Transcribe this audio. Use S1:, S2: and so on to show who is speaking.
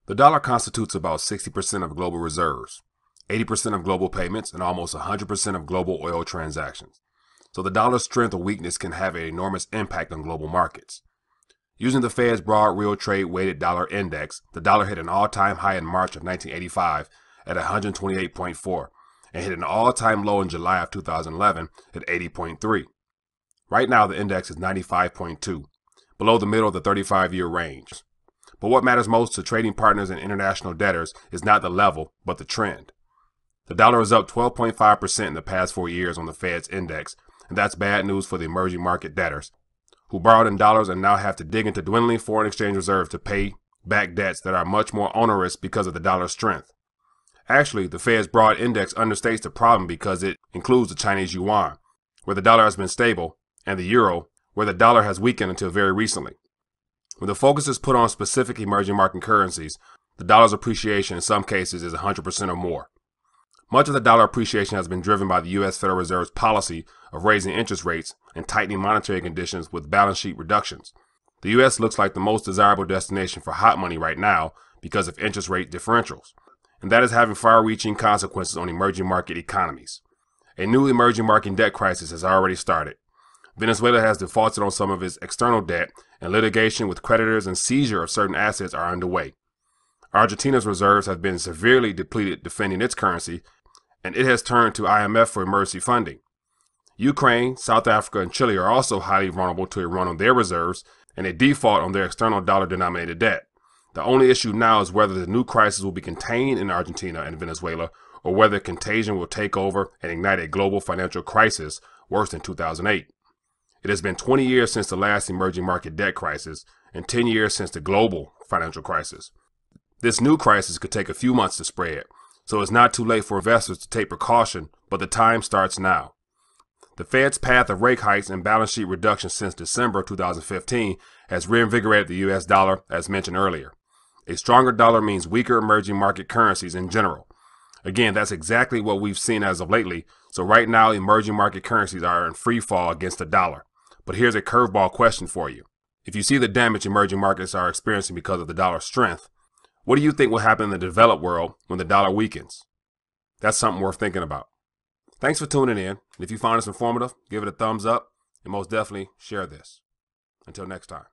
S1: The dollar constitutes about 60% of global reserves, 80% of global payments, and almost 100% of global oil transactions. So the dollar's strength or weakness can have an enormous impact on global markets. Using the Fed's broad real trade weighted dollar index, the dollar hit an all-time high in March of 1985 at 128.4 and hit an all-time low in July of 2011 at 80.3. Right now, the index is 95.2, below the middle of the 35-year range. But what matters most to trading partners and international debtors is not the level, but the trend. The dollar is up 12.5% in the past 4 years on the Fed's index, and that's bad news for the emerging market debtors, who borrowed in dollars and now have to dig into dwindling foreign exchange reserves to pay back debts that are much more onerous because of the dollar's strength. Actually, the Fed's broad index understates the problem because it includes the Chinese yuan, where the dollar has been stable, and the euro, where the dollar has weakened until very recently. When the focus is put on specific emerging market currencies, the dollar's appreciation in some cases is 100% or more. Much of the dollar appreciation has been driven by the U.S. Federal Reserve's policy of raising interest rates and tightening monetary conditions with balance sheet reductions. The U.S. looks like the most desirable destination for hot money right now because of interest rate differentials, and that is having far-reaching consequences on emerging market economies. A new emerging market debt crisis has already started. Venezuela has defaulted on some of its external debt, and litigation with creditors and seizure of certain assets are underway. Argentina's reserves have been severely depleted defending its currency, and it has turned to IMF for emergency funding. Ukraine, South Africa, and Chile are also highly vulnerable to a run on their reserves and a default on their external dollar-denominated debt. The only issue now is whether the new crisis will be contained in Argentina and Venezuela, or whether contagion will take over and ignite a global financial crisis worse than 2008. It has been 20 years since the last emerging market debt crisis and 10 years since the global financial crisis. This new crisis could take a few months to spread, so it's not too late for investors to take precaution, but the time starts now. The Fed's path of rate hikes and balance sheet reductions since December 2015 has reinvigorated the U.S. dollar, as mentioned earlier. A stronger dollar means weaker emerging market currencies in general. Again, that's exactly what we've seen as of lately, so right now emerging market currencies are in free fall against the dollar. But here's a curveball question for you. If you see the damage emerging markets are experiencing because of the dollar's strength, what do you think will happen in the developed world when the dollar weakens? That's something worth thinking about. Thanks for tuning in. If you found this informative, give it a thumbs up and most definitely share this. Until next time.